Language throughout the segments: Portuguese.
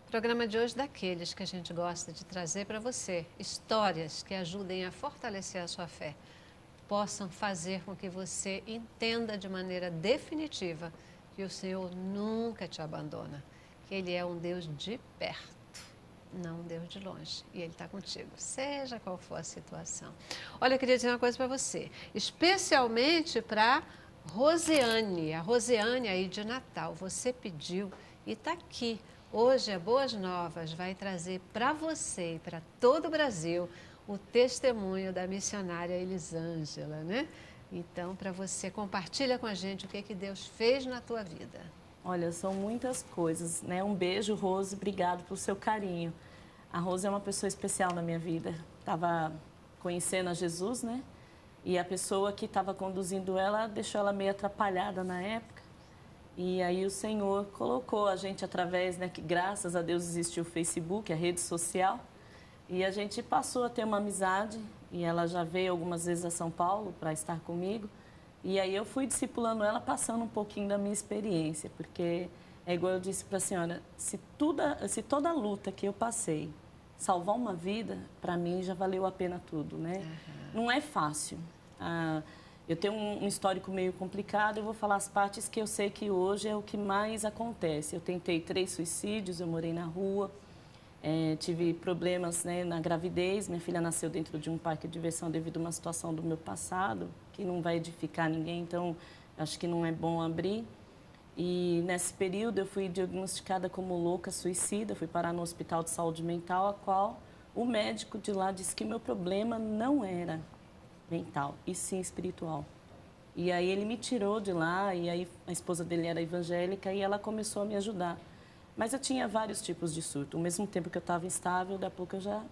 O programa de hoje é daqueles que a gente gosta de trazer para você histórias que ajudem a fortalecer a sua fé, possam fazer com que você entenda de maneira definitiva que o Senhor nunca te abandona, que Ele é um Deus de perto, não um Deus de longe, e Ele está contigo, seja qual for a situação. Olha, eu queria dizer uma coisa para você, especialmente para Rosiane, a Rosiane aí de Natal, você pediu e está aqui. Hoje a Boas Novas vai trazer para você e para todo o Brasil o testemunho da missionária Elisângela, né? Então, para você, compartilha com a gente o que Deus fez na tua vida. Olha, são muitas coisas, né? Um beijo, Rose, obrigado pelo seu carinho. A Rose é uma pessoa especial na minha vida. Estava conhecendo a Jesus, né? E a pessoa que estava conduzindo ela deixou ela meio atrapalhada na época. E aí o Senhor colocou a gente através, né, que graças a Deus existe o Facebook, a rede social, e a gente passou a ter uma amizade, e ela já veio algumas vezes a São Paulo para estar comigo, e aí eu fui discipulando ela, passando um pouquinho da minha experiência, porque é igual eu disse para a senhora, se toda a luta que eu passei salvar uma vida, para mim já valeu a pena tudo, né? Não é fácil. Eu tenho um histórico meio complicado, eu vou falar as partes que eu sei que hoje é o que mais acontece. Eu tentei 3 suicídios, eu morei na rua, tive problemas, né, na gravidez, minha filha nasceu dentro de um parque de diversão devido a uma situação do meu passado, que não vai edificar ninguém, então acho que não é bom abrir. E nesse período eu fui diagnosticada como louca suicida, fui parar no Hospital de Saúde Mental, a qual o médico de lá disse que meu problema não era mental, e sim espiritual. E aí ele me tirou de lá, e aí a esposa dele era evangélica, e ela começou a me ajudar. Mas eu tinha vários tipos de surto. Ao mesmo tempo que eu estava instável, daqui a pouco eu já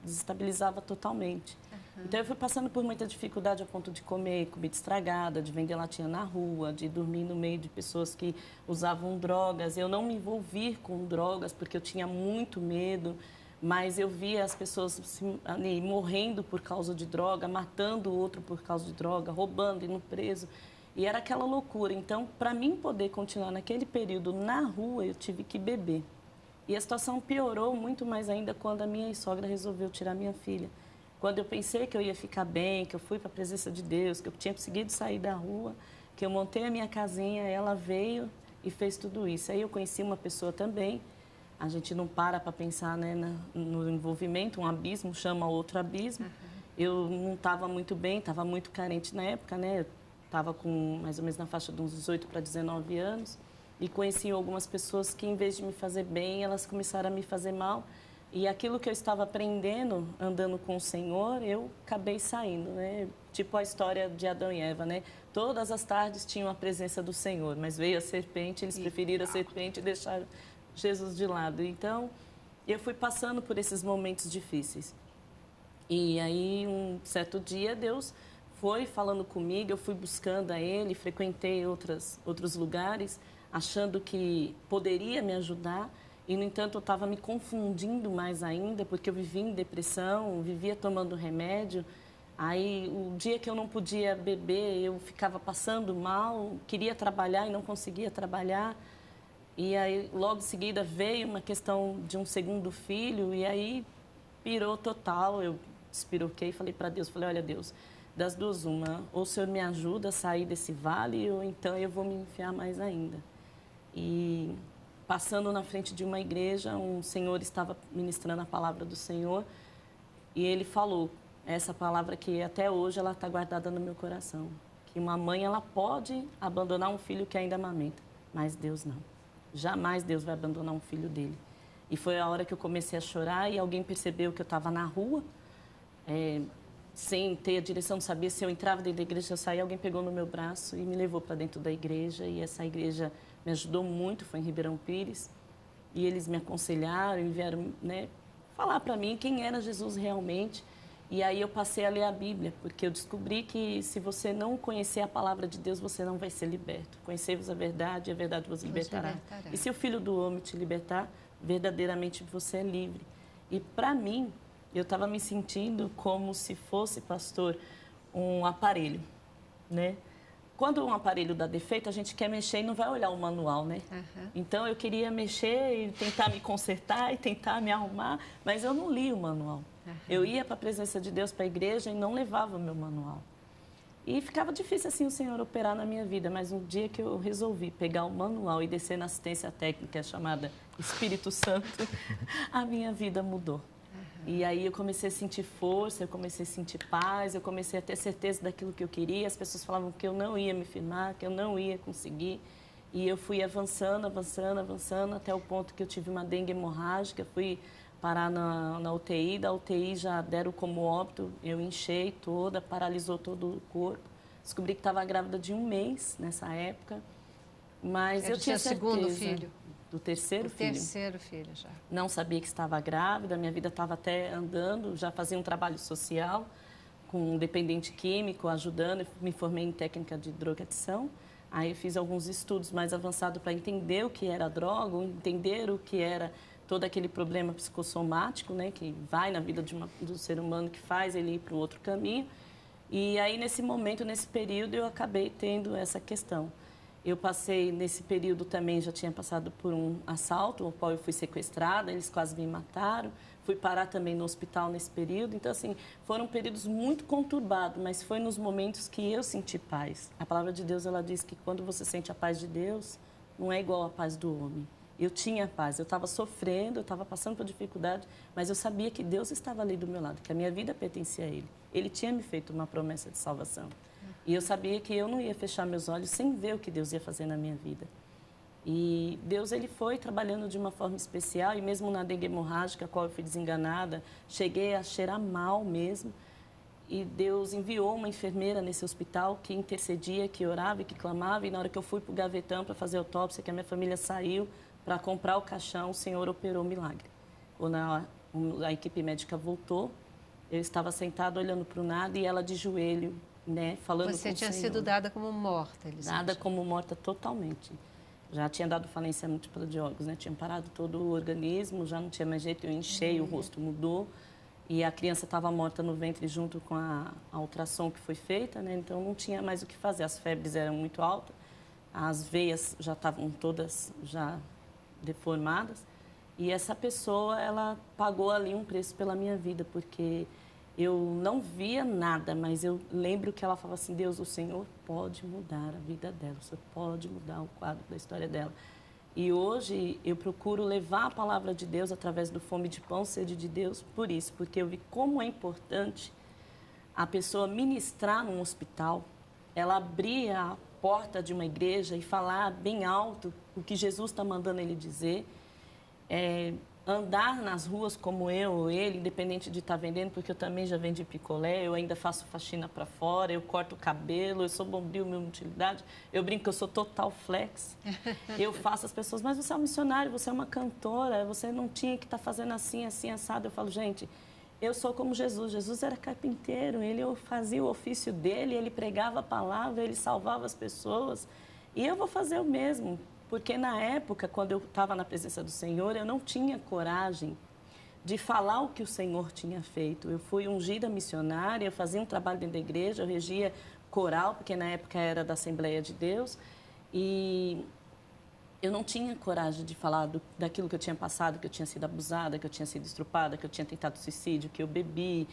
desestabilizava totalmente. Então eu fui passando por muita dificuldade a ponto de comer comida estragada, de vender latinha na rua, de dormir no meio de pessoas que usavam drogas. Eu não me envolvi com drogas porque eu tinha muito medo, mas eu via as pessoas ali, morrendo por causa de droga, matando o outro por causa de droga, roubando, indo preso. E era aquela loucura. Então, para mim poder continuar naquele período na rua, eu tive que beber. E a situação piorou muito mais ainda quando a minha sogra resolveu tirar minha filha. Quando eu pensei que eu ia ficar bem, que eu fui para a presença de Deus, que eu tinha conseguido sair da rua, que eu montei a minha casinha, ela veio e fez tudo isso. Aí eu conheci uma pessoa também. A gente não para pensar, né, no envolvimento, um abismo chama outro abismo. Eu não estava muito bem, estava muito carente na época, né? Eu estava com mais ou menos na faixa de uns 18 para 19 anos e conheci algumas pessoas que, em vez de me fazer bem, elas começaram a me fazer mal. E aquilo que eu estava aprendendo, andando com o Senhor, eu acabei saindo, né? Tipo a história de Adão e Eva, né? Todas as tardes tinham a presença do Senhor, mas veio a serpente, eles preferiram a serpente e deixaram Jesus de lado. Então, eu fui passando por esses momentos difíceis. E aí, um certo dia, Deus foi falando comigo, eu fui buscando a Ele, frequentei outros lugares, achando que poderia me ajudar. E, no entanto, eu estava me confundindo mais ainda, porque eu vivia em depressão, vivia tomando remédio. Aí, o dia que eu não podia beber, eu ficava passando mal, queria trabalhar e não conseguia trabalhar. E aí, logo em seguida, veio uma questão de um segundo filho, e aí pirou total. Eu despiroquei e falei para Deus, falei, olha, Deus, das duas uma, ou o Senhor me ajuda a sair desse vale, ou então eu vou me enfiar mais ainda. E passando na frente de uma igreja, um senhor estava ministrando a palavra do Senhor, e ele falou essa palavra que até hoje ela está guardada no meu coração, que uma mãe ela pode abandonar um filho que ainda amamenta, mas Deus não. Jamais Deus vai abandonar um filho dele. E foi a hora que eu comecei a chorar e alguém percebeu que eu estava na rua, sem ter a direção, não sabia se eu entrava dentro da igreja, se eu saía, alguém pegou no meu braço e me levou para dentro da igreja. E essa igreja me ajudou muito, foi em Ribeirão Pires. E eles me aconselharam e vieram, né, falar para mim quem era Jesus realmente. E aí eu passei a ler a Bíblia, porque eu descobri que se você não conhecer a palavra de Deus, você não vai ser liberto. Conhecei-vos a verdade vos libertará. E se o Filho do Homem te libertar, verdadeiramente você é livre. E para mim, eu estava me sentindo como se fosse, pastor, um aparelho, né? quando um aparelho dá defeito, a gente quer mexer e não vai olhar o manual, né? Então, eu queria mexer e tentar me consertar e tentar me arrumar, mas eu não li o manual. Eu ia para a presença de Deus, para a igreja, e não levava o meu manual. E ficava difícil, assim, o Senhor operar na minha vida, mas um dia que eu resolvi pegar o manual e descer na assistência técnica chamada Espírito Santo, a minha vida mudou. E aí eu comecei a sentir força, eu comecei a sentir paz, eu comecei a ter certeza daquilo que eu queria. As pessoas falavam que eu não ia me firmar, que eu não ia conseguir. E eu fui avançando, avançando, avançando, até o ponto que eu tive uma dengue hemorrágica, fui parar na UTI, da UTI já deram como óbito, eu inchei toda, paralisou todo o corpo. Descobri que estava grávida de 1 mês nessa época, mas eu tinha certeza. Segundo filho? Do terceiro filho. Terceiro filho já. Não sabia que estava grávida, minha vida estava até andando, já fazia um trabalho social com um dependente químico, ajudando, me formei em técnica de drogadição. Aí fiz alguns estudos mais avançados para entender o que era droga, entender o que era todo aquele problema psicossomático, né, que vai na vida do ser humano, que faz ele ir para um outro caminho. E aí, nesse momento, nesse período, eu acabei tendo essa questão. Eu passei, nesse período também, já tinha passado por um assalto, ao qual eu fui sequestrada, eles quase me mataram. Fui parar também no hospital nesse período. Então, assim, foram períodos muito conturbados, mas foi nos momentos que eu senti paz. A palavra de Deus, ela diz que quando você sente a paz de Deus, não é igual à paz do homem. Eu tinha paz, eu estava sofrendo, eu estava passando por dificuldade, mas eu sabia que Deus estava ali do meu lado, que a minha vida pertencia a Ele. Ele tinha me feito uma promessa de salvação. E eu sabia que eu não ia fechar meus olhos sem ver o que Deus ia fazer na minha vida. E Deus, ele foi trabalhando de uma forma especial, e mesmo na dengue hemorrágica, a qual eu fui desenganada, cheguei a cheirar mal mesmo. E Deus enviou uma enfermeira nesse hospital que intercedia, que orava e que clamava. E na hora que eu fui para o gavetão para fazer autópsia, que a minha família saiu para comprar o caixão, o Senhor operou o milagre. Quando a equipe médica voltou, eu estava sentada olhando para o nada e ela de joelho, né, falando com o Senhor. Você tinha sido dada como morta, Elisângela? Dada como morta totalmente. Já tinha dado falência múltipla de órgãos, né? Tinha parado todo o organismo, já não tinha mais jeito, eu enchei, o rosto mudou. E a criança estava morta no ventre junto com a ultrassom que foi feita, né? Então não tinha mais o que fazer, as febres eram muito altas, as veias já estavam todas já deformadas. E essa pessoa, ela pagou ali um preço pela minha vida, porque eu não via nada, mas eu lembro que ela falava assim: Deus, o Senhor pode mudar a vida dela, o Senhor pode mudar o quadro da história dela. E hoje eu procuro levar a palavra de Deus através do Fome de Pão, Sede de Deus, por isso, porque eu vi como é importante a pessoa ministrar num hospital, ela abrir a porta de uma igreja e falar bem alto o que Jesus está mandando ele dizer, andar nas ruas como eu ou ele, independente de estar vendendo, porque eu também já vendi picolé, eu ainda faço faxina para fora, eu corto o cabelo, eu sou bombril, minha utilidade, eu brinco que eu sou total flex. Eu faço as pessoas, mas você é um missionário, você é uma cantora, você não tinha que estar fazendo assim, assim, assado. Eu falo, gente, eu sou como Jesus. Jesus era carpinteiro, ele fazia o ofício dele, ele pregava a palavra, ele salvava as pessoas. E eu vou fazer o mesmo. Porque na época, quando eu estava na presença do Senhor, eu não tinha coragem de falar o que o Senhor tinha feito. Eu fui ungida missionária, eu fazia um trabalho dentro da igreja, eu regia coral, porque na época era da Assembleia de Deus. E eu não tinha coragem de falar daquilo que eu tinha passado, que eu tinha sido abusada, que eu tinha sido estrupada, que eu tinha tentado suicídio, que eu bebi,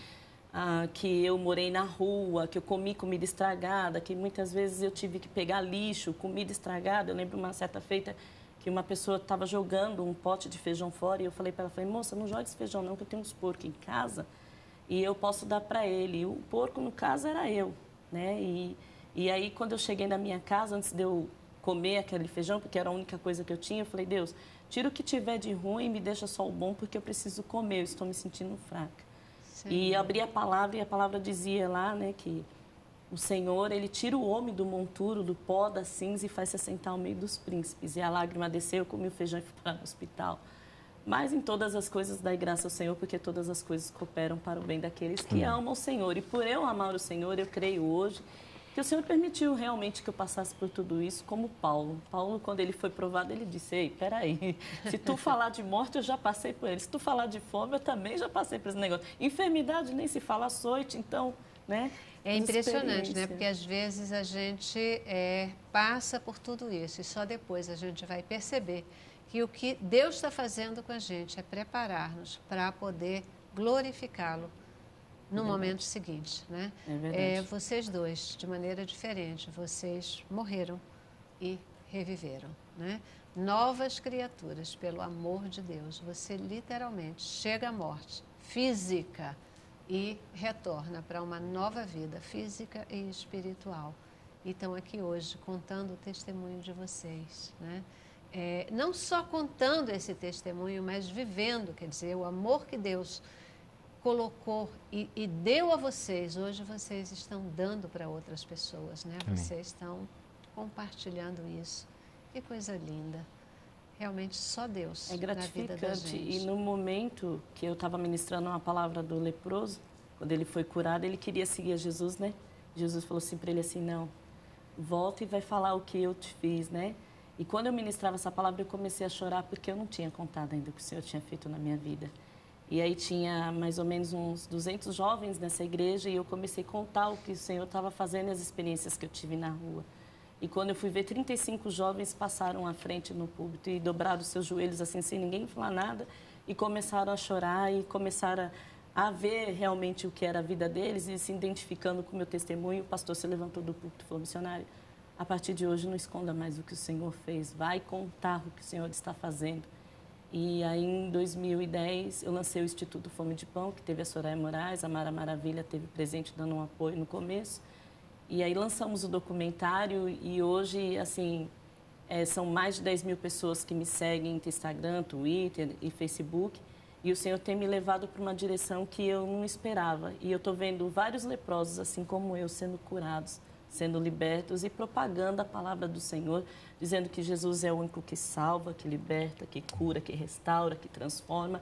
que eu morei na rua, que eu comi comida estragada, que muitas vezes eu tive que pegar lixo, comida estragada. Eu lembro uma certa feita que uma pessoa estava jogando um pote de feijão fora e eu falei para ela, moça, não jogue esse feijão não, que eu tenho uns porcos em casa e eu posso dar para ele. E o porco, no caso, era eu, né? E aí, quando eu cheguei na minha casa, antes de eu comer aquele feijão, porque era a única coisa que eu tinha, eu falei, Deus, tira o que tiver de ruim e me deixa só o bom, porque eu preciso comer, eu estou me sentindo fraca. Sim. E abri a palavra e a palavra dizia lá, né, que o Senhor, ele tira o homem do monturo, do pó, da cinza e faz se assentar ao meio dos príncipes. E a lágrima desceu, eu comi o feijão e fui para o hospital. Mas em todas as coisas dai graça ao Senhor, porque todas as coisas cooperam para o bem daqueles que amam o Senhor. E por eu amar o Senhor, eu creio hoje que o Senhor permitiu realmente que eu passasse por tudo isso, como Paulo. Paulo, quando ele foi provado, ele disse, ei, peraí, se tu falar de morte, eu já passei por ele. Se tu falar de fome, eu também já passei por esse negócio. Enfermidade, nem se fala, açoite, então né? É impressionante, né? Porque às vezes a gente passa por tudo isso e só depois a gente vai perceber que o que Deus está fazendo com a gente é preparar-nos para poder glorificá-lo no momento seguinte, né? É verdade. Vocês dois, de maneira diferente, vocês morreram e reviveram, né? Novas criaturas, pelo amor de Deus. Você literalmente chega à morte física e retorna para uma nova vida física e espiritual. E estão aqui hoje contando o testemunho de vocês, né? Não só contando esse testemunho, mas vivendo, quer dizer, o amor que Deus colocou e deu a vocês, hoje vocês estão dando para outras pessoas, né? Amém. Vocês estão compartilhando isso. Que coisa linda. Realmente só Deus É na vida da gratificante. gente. E no momento que eu estava ministrando uma palavra do leproso, quando ele foi curado, ele queria seguir a Jesus, né? Jesus falou assim para ele assim, não, volta e vai falar o que eu te fiz, né? E quando eu ministrava essa palavra, eu comecei a chorar porque eu não tinha contado ainda o que o Senhor tinha feito na minha vida. E aí tinha mais ou menos uns 200 jovens nessa igreja e eu comecei a contar o que o Senhor estava fazendo e as experiências que eu tive na rua. E quando eu fui ver, 35 jovens passaram à frente no púlpito e dobraram seus joelhos assim, sem ninguém falar nada, e começaram a chorar e começaram a ver realmente o que era a vida deles e se identificando com o meu testemunho. O pastor se levantou do púlpito e falou, missionário, a partir de hoje não esconda mais o que o Senhor fez, vai contar o que o Senhor está fazendo. E aí, em 2010, eu lancei o Instituto Fome de Pão, que teve a Soraya Moraes, a Mara Maravilha teve presente dando um apoio no começo. E aí lançamos o documentário e hoje, assim, são mais de 10 mil pessoas que me seguem no Instagram, Twitter e Facebook. E o Senhor tem me levado para uma direção que eu não esperava. E eu estou vendo vários leprosos, assim como eu, sendo curados, sendo libertos e propagando a palavra do Senhor, dizendo que Jesus é o único que salva, que liberta, que cura, que restaura, que transforma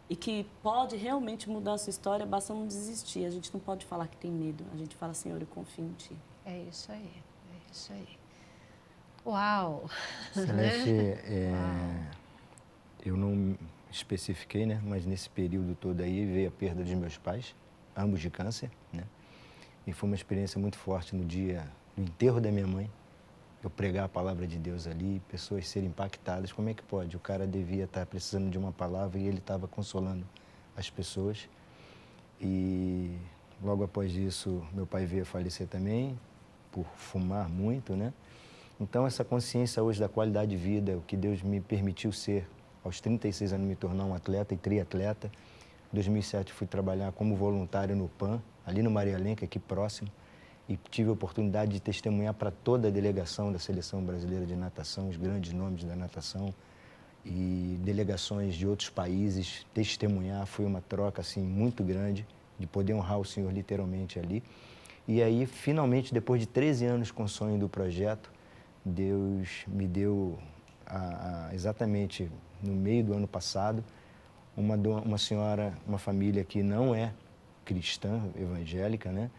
e que pode realmente mudar a sua história, basta não desistir. A gente não pode falar que tem medo, a gente fala, Senhor, eu confio em Ti. É isso aí, é isso aí. Uau! Celeste, eu não especifiquei, né? Mas nesse período todo aí veio a perda dos meus pais, ambos de câncer, né? E foi uma experiência muito forte no dia do enterro da minha mãe. Eu pregar a palavra de Deus ali, pessoas serem impactadas. Como é que pode? O cara devia estar precisando de uma palavra e ele estava consolando as pessoas. E logo após isso, meu pai veio a falecer também, por fumar muito, né? Então, essa consciência hoje da qualidade de vida, o que Deus me permitiu ser, aos 36 anos me tornar um atleta e triatleta. Em 2007 fui trabalhar como voluntário no PAN, ali no Maria Lenca, aqui próximo, e tive a oportunidade de testemunhar para toda a delegação da Seleção Brasileira de Natação, os grandes nomes da natação e delegações de outros países, testemunhar. Foi uma troca assim muito grande, de poder honrar o Senhor literalmente ali. E aí, finalmente, depois de 13 anos com o sonho do projeto, Deus me deu, exatamente no meio do ano passado, uma senhora, uma família que não é cristã, evangélica, né?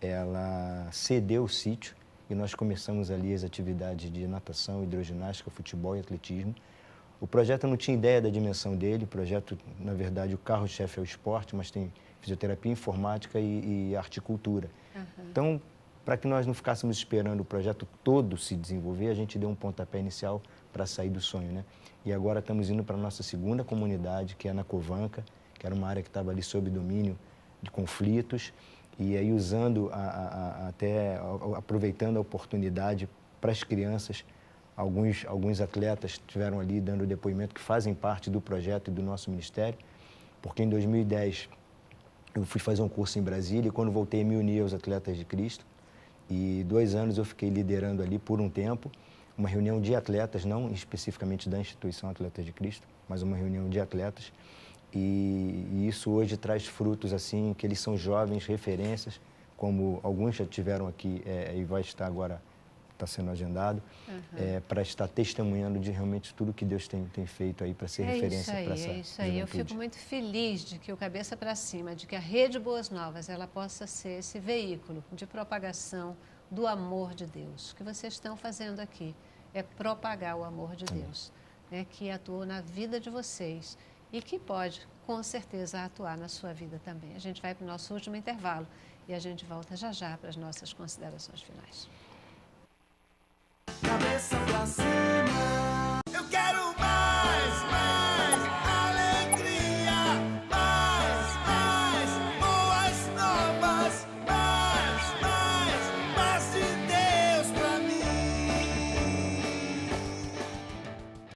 Ela cedeu o sítio e nós começamos ali as atividades de natação, hidroginástica, futebol e atletismo. O projeto não tinha ideia da dimensão dele, o projeto, na verdade, o carro-chefe é o esporte, mas tem fisioterapia, informática e horticultura. Uhum. Então, para que nós não ficássemos esperando o projeto todo se desenvolver, a gente deu um pontapé inicial para sair do sonho, né? E agora estamos indo para a nossa segunda comunidade, que é na Covanca, que era uma área que estava ali sob domínio de conflitos, e aí usando, aproveitando a oportunidade para as crianças, alguns atletas estiveram ali dando depoimento que fazem parte do projeto e do nosso ministério, porque em 2010 eu fui fazer um curso em Brasília e quando voltei me uni aos Atletas de Cristo, e 2 anos eu fiquei liderando ali por um tempo, uma reunião de atletas, não especificamente da instituição Atletas de Cristo, mas uma reunião de atletas. E isso hoje traz frutos assim, que eles são jovens, referências, como alguns já tiveram aqui e vai estar agora, está sendo agendado, para estar testemunhando de realmente tudo que Deus tem feito aí para ser referência para essa juventude. É isso aí, eu fico muito feliz de que o Cabeça para Cima, de que a Rede Boas Novas, ela possa ser esse veículo de propagação do amor de Deus. O que vocês estão fazendo aqui é propagar o amor de Deus, né, que atuou na vida de vocês e que pode, com certeza, atuar na sua vida também. A gente vai para o nosso último intervalo E a gente volta já já para as nossas considerações finais. Cabeça pra cima.